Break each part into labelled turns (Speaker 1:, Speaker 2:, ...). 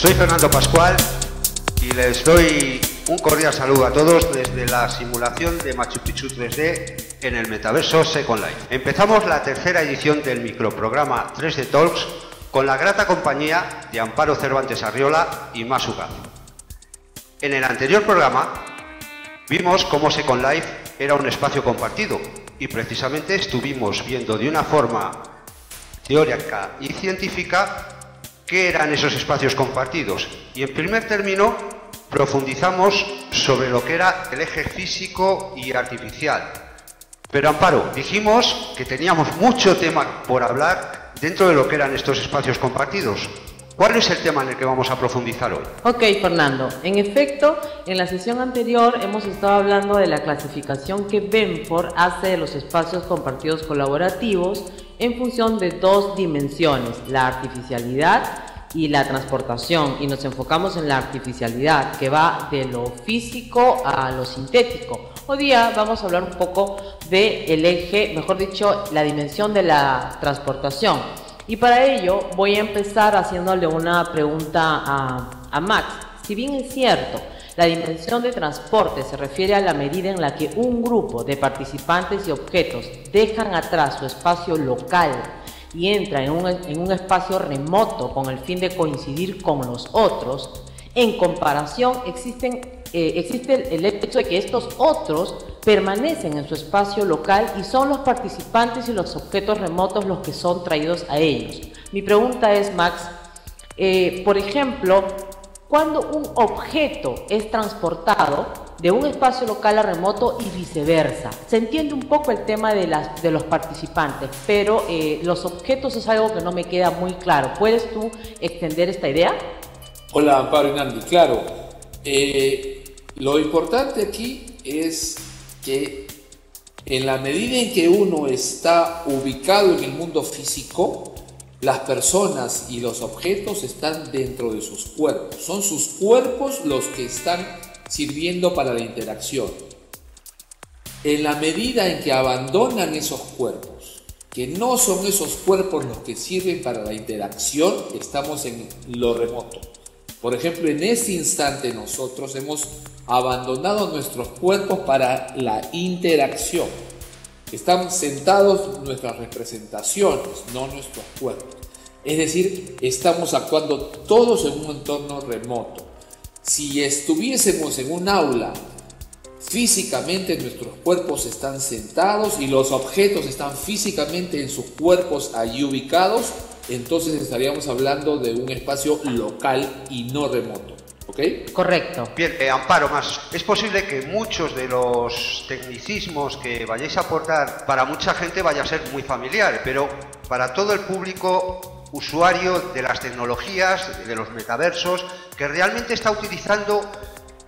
Speaker 1: Soy Fernando Pascual y les doy un cordial saludo a todos desde la simulación de Machu Picchu 3D en el metaverso Second Life. Empezamos la tercera edición del microprograma 3D Talks con la grata compañía de Amparo Cervantes Arriola y Masu Gaz. En el anterior programa vimos cómo Second Life era un espacio compartido y precisamente estuvimos viendo de una forma teórica y científica qué eran esos espacios compartidos. Y en primer término profundizamos sobre lo que era el eje físico y artificial. Pero Amparo, dijimos que teníamos mucho tema por hablar dentro de lo que eran estos espacios compartidos. ¿Cuál es el tema en el que vamos a profundizar hoy?
Speaker 2: Ok, Fernando. En efecto, en la sesión anterior hemos estado hablando de la clasificación que Benford hace de los espacios compartidos colaborativos en función de dos dimensiones, la artificialidad y la transportación, y nos enfocamos en la artificialidad, que va de lo físico a lo sintético. Hoy día vamos a hablar un poco del eje, mejor dicho, la dimensión de la transportación. Y para ello voy a empezar haciéndole una pregunta a Max. Si bien es cierto, la dimensión de transporte se refiere a la medida en la que un grupo de participantes y objetos dejan atrás su espacio local y entran en un espacio remoto con el fin de coincidir con los otros, en comparación existe el hecho de que estos otros permanecen en su espacio local y son los participantes y los objetos remotos los que son traídos a ellos. Mi pregunta es, Max, por ejemplo, cuando un objeto es transportado de un espacio local a remoto y viceversa. Se entiende un poco el tema de los participantes, pero los objetos es algo que no me queda muy claro. ¿Puedes tú extender esta idea?
Speaker 3: Hola, Amparo y Nandi. Claro, lo importante aquí es que en la medida en que uno está ubicado en el mundo físico, las personas y los objetos están dentro de sus cuerpos. Son sus cuerpos los que están sirviendo para la interacción. En la medida en que abandonan esos cuerpos, que no son esos cuerpos los que sirven para la interacción, estamos en lo remoto. Por ejemplo, en este instante nosotros hemos abandonado nuestros cuerpos para la interacción. Están sentados nuestras representaciones, no nuestros cuerpos. Es decir, estamos actuando todos en un entorno remoto. Si estuviésemos en un aula, físicamente nuestros cuerpos están sentados y los objetos están físicamente en sus cuerpos allí ubicados, entonces estaríamos hablando de un espacio local y no remoto. ¿Ok?
Speaker 2: Correcto.
Speaker 1: Bien, Amparo, más. Es posible que muchos de los tecnicismos que vayáis a aportar para mucha gente vaya a ser muy familiar, pero para todo el público usuario de las tecnologías, de los metaversos, que realmente está utilizando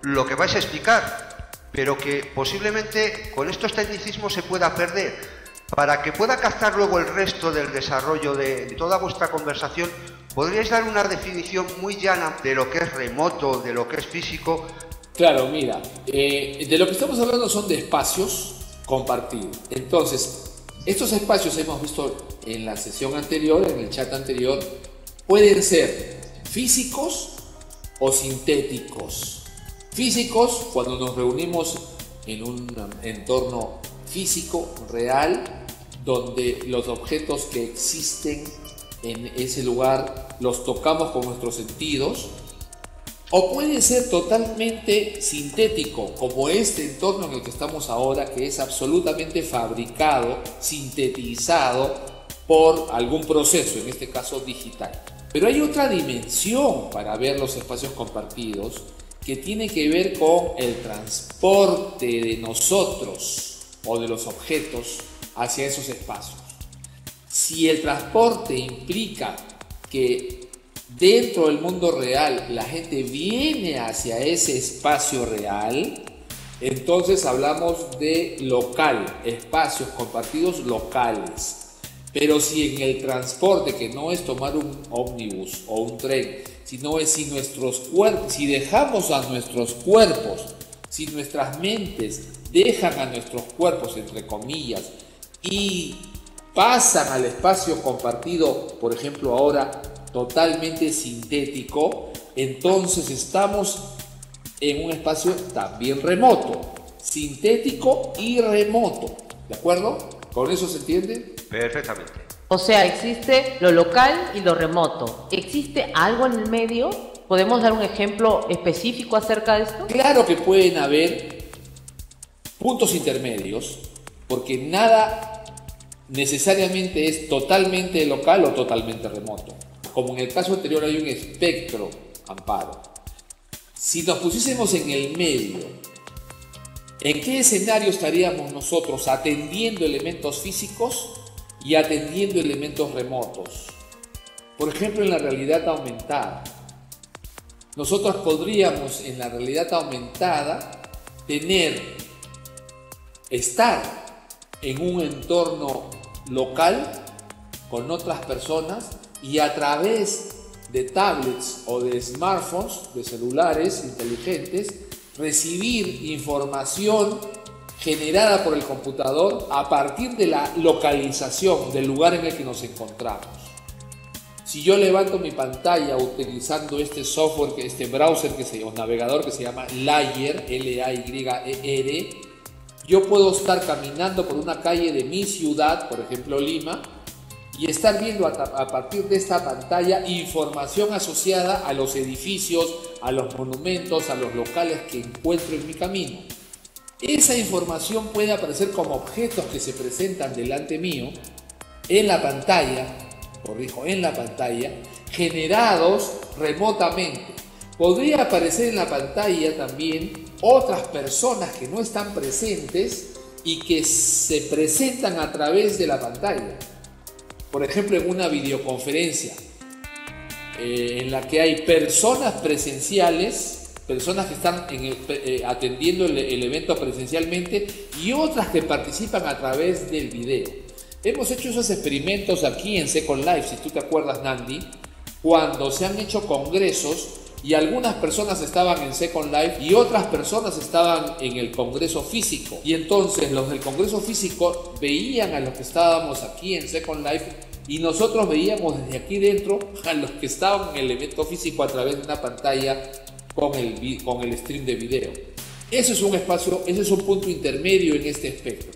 Speaker 1: lo que vais a explicar, pero que posiblemente con estos tecnicismos se pueda perder. Para que pueda captar luego el resto del desarrollo de toda vuestra conversación, ¿podríais dar una definición muy llana de lo que es remoto, de lo que es físico?
Speaker 3: Claro, mira, de lo que estamos hablando son de espacios compartidos. Entonces, estos espacios hemos visto en la sesión anterior, en el chat anterior, pueden ser físicos o sintéticos. Físicos, cuando nos reunimos en un entorno físico, real, donde los objetos que existen en ese lugar los tocamos con nuestros sentidos, o puede ser totalmente sintético, como este entorno en el que estamos ahora, que es absolutamente fabricado, sintetizado por algún proceso, en este caso digital. Pero hay otra dimensión para ver los espacios compartidos que tiene que ver con el transporte de nosotros o de los objetos hacia esos espacios. Si el transporte implica que dentro del mundo real la gente viene hacia ese espacio real, entonces hablamos de local, espacios compartidos locales. Pero si en el transporte, que no es tomar un ómnibus o un tren, sino es si nuestros cuerpos, si dejamos a nuestros cuerpos, si nuestras mentes dejan a nuestros cuerpos, entre comillas, y pasan al espacio compartido, por ejemplo ahora totalmente sintético, entonces estamos en un espacio también remoto, sintético y remoto. ¿De acuerdo? ¿Con eso se entiende?
Speaker 1: Perfectamente.
Speaker 2: O sea, existe lo local y lo remoto. ¿Existe algo en el medio? ¿Podemos dar un ejemplo específico acerca de esto?
Speaker 3: Claro que pueden haber puntos intermedios, porque nada necesariamente es totalmente local o totalmente remoto. Como en el caso anterior hay un espectro, Amparo. Si nos pusiésemos en el medio, ¿en qué escenario estaríamos nosotros atendiendo elementos físicos y atendiendo elementos remotos? Por ejemplo, en la realidad aumentada. Nosotros podríamos en la realidad aumentada estar en un entorno local con otras personas y a través de tablets o de smartphones, de celulares inteligentes, recibir información generada por el computador a partir de la localización del lugar en el que nos encontramos. Si yo levanto mi pantalla utilizando este software, este browser o navegador que se llama Layer, L-A-Y-E-R, yo puedo estar caminando por una calle de mi ciudad, por ejemplo Lima, y estar viendo a partir de esta pantalla información asociada a los edificios, a los monumentos, a los locales que encuentro en mi camino. Esa información puede aparecer como objetos que se presentan delante mío en la pantalla, generados remotamente. Podría aparecer en la pantalla también otras personas que no están presentes y que se presentan a través de la pantalla. Por ejemplo, en una videoconferencia en la que hay personas presenciales, personas que están atendiendo el evento presencialmente y otras que participan a través del video. Hemos hecho esos experimentos aquí en Second Life, si tú te acuerdas, Nandi, cuando se han hecho congresos y algunas personas estaban en Second Life y otras personas estaban en el congreso físico. Y entonces los del congreso físico veían a los que estábamos aquí en Second Life y nosotros veíamos desde aquí dentro a los que estaban en el evento físico a través de una pantalla con el stream de video. Eso es un espacio, ese es un punto intermedio en este espectro.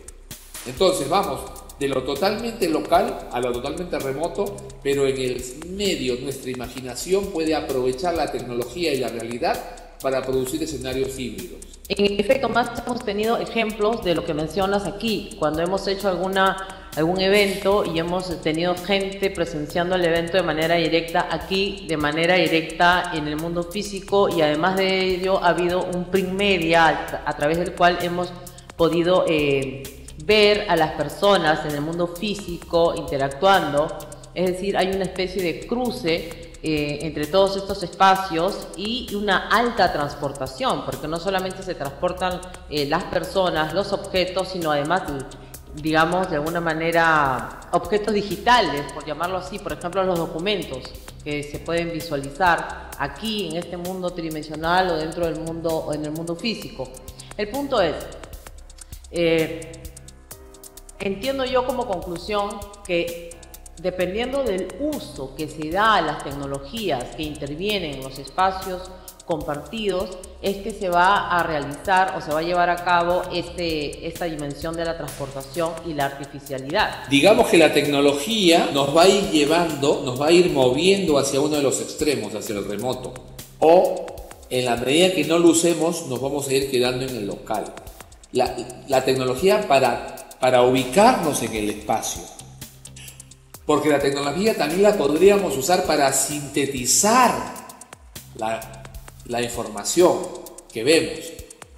Speaker 3: Entonces vamos de lo totalmente local a lo totalmente remoto, pero en el medio nuestra imaginación puede aprovechar la tecnología y la realidad para producir escenarios híbridos.
Speaker 2: En efecto, más hemos tenido ejemplos de lo que mencionas aquí, cuando hemos hecho algún evento y hemos tenido gente presenciando el evento de manera directa aquí, de manera directa en el mundo físico, y además de ello ha habido un print media a través del cual hemos podido ver a las personas en el mundo físico interactuando. Es decir, hay una especie de cruce entre todos estos espacios y una alta transportación, porque no solamente se transportan las personas, los objetos, sino además, digamos, de alguna manera, objetos digitales, por llamarlo así, por ejemplo, los documentos que se pueden visualizar aquí en este mundo tridimensional o dentro del mundo o en el mundo físico. El punto es, entiendo yo como conclusión que dependiendo del uso que se da a las tecnologías que intervienen en los espacios compartidos, es que se va a realizar o se va a llevar a cabo esta dimensión de la transportación y la artificialidad.
Speaker 3: Digamos que la tecnología nos va a ir llevando, nos va a ir moviendo hacia uno de los extremos, hacia el remoto. O en la medida que no lo usemos, nos vamos a ir quedando en el local. La tecnología para ubicarnos en el espacio. Porque la tecnología también la podríamos usar para sintetizar la información que vemos.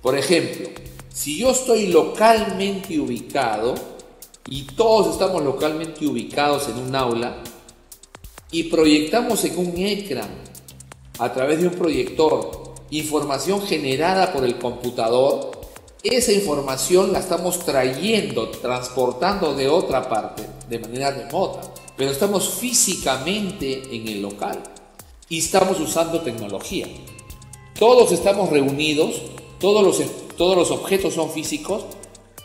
Speaker 3: Por ejemplo, si yo estoy localmente ubicado y todos estamos localmente ubicados en un aula y proyectamos en un ecran a través de un proyector información generada por el computador, esa información la estamos trayendo, transportando de otra parte, de manera remota, pero estamos físicamente en el local y estamos usando tecnología. Todos estamos reunidos, todos los objetos son físicos,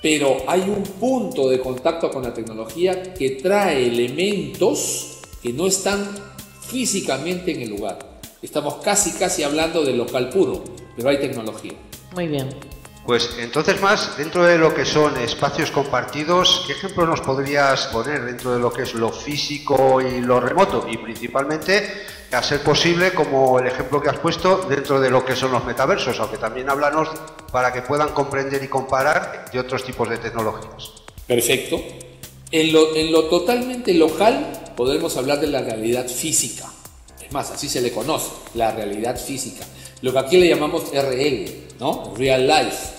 Speaker 3: pero hay un punto de contacto con la tecnología que trae elementos que no están físicamente en el lugar. Estamos casi hablando de local puro, pero hay tecnología.
Speaker 2: Muy bien.
Speaker 1: Pues entonces, más dentro de lo que son espacios compartidos, ¿qué ejemplo nos podrías poner dentro de lo que es lo físico y lo remoto? Y principalmente, a ser posible, como el ejemplo que has puesto, dentro de lo que son los metaversos, aunque también háblanos para que puedan comprender y comparar de otros tipos de tecnologías.
Speaker 3: Perfecto. En lo totalmente local podemos hablar de la realidad física. Es más, así se le conoce, la realidad física. Lo que aquí le llamamos RL, ¿no? Real Life.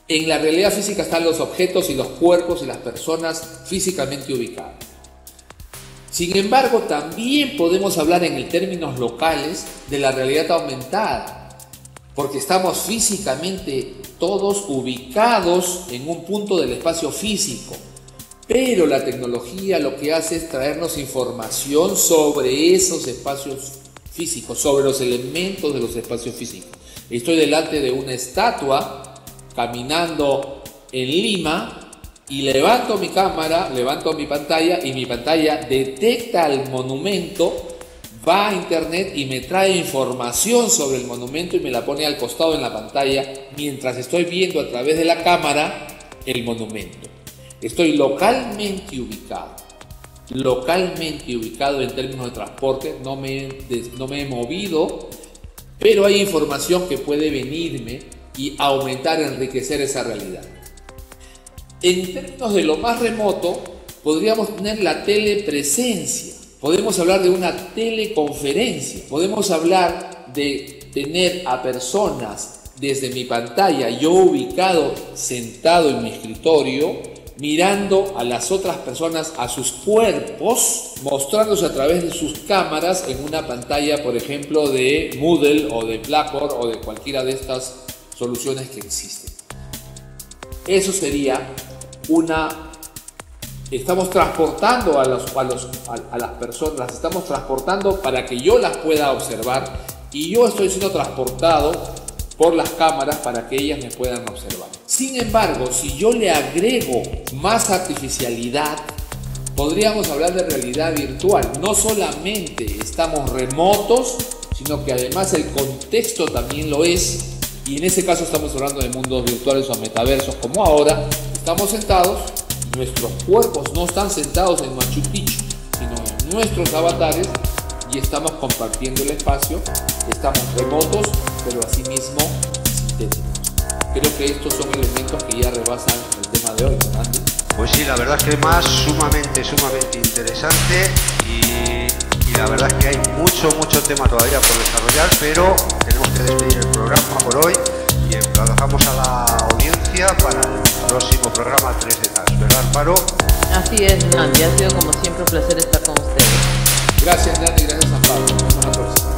Speaker 3: En la realidad física están los objetos y los cuerpos y las personas físicamente ubicadas. Sin embargo, también podemos hablar en términos locales de la realidad aumentada, porque estamos físicamente todos ubicados en un punto del espacio físico. Pero la tecnología lo que hace es traernos información sobre esos espacios físicos, sobre los elementos de los espacios físicos. Estoy delante de una estatua caminando en Lima y levanto mi cámara, levanto mi pantalla y mi pantalla detecta el monumento, va a internet y me trae información sobre el monumento y me la pone al costado en la pantalla mientras estoy viendo a través de la cámara el monumento. Estoy localmente ubicado en términos de transporte, no me he movido, pero hay información que puede venirme y aumentar, enriquecer esa realidad. En términos de lo más remoto, podríamos tener la telepresencia, podemos hablar de una teleconferencia, podemos hablar de tener a personas desde mi pantalla, yo ubicado, sentado en mi escritorio, mirando a las otras personas, a sus cuerpos, mostrándose a través de sus cámaras en una pantalla, por ejemplo, de Moodle o de Blackboard o de cualquiera de estas soluciones que existen. Eso sería estamos transportando a las personas, las estamos transportando para que yo las pueda observar y yo estoy siendo transportado por las cámaras para que ellas me puedan observar. Sin embargo, si yo le agrego más artificialidad, podríamos hablar de realidad virtual. No solamente estamos remotos, sino que además el contexto también lo es. Y en ese caso estamos hablando de mundos virtuales o metaversos, como ahora estamos sentados, nuestros cuerpos no están sentados en Machu Picchu, sino en nuestros avatares y estamos compartiendo el espacio, estamos remotos, pero asimismo sintéticos. Creo que estos son elementos que ya rebasan el tema de hoy, ¿no, Andy?
Speaker 1: Pues sí, la verdad es que es más sumamente interesante y la verdad es que hay mucho tema todavía por desarrollar, pero tenemos que despedir el programa por hoy y emplazamos a la audiencia para el próximo programa 3 de TAS, ¿verdad, Amparo?
Speaker 2: Así es, Nandi, ha sido como siempre un placer estar con ustedes.
Speaker 3: Gracias, Nandi, gracias, Amparo. Nos vemos la próxima.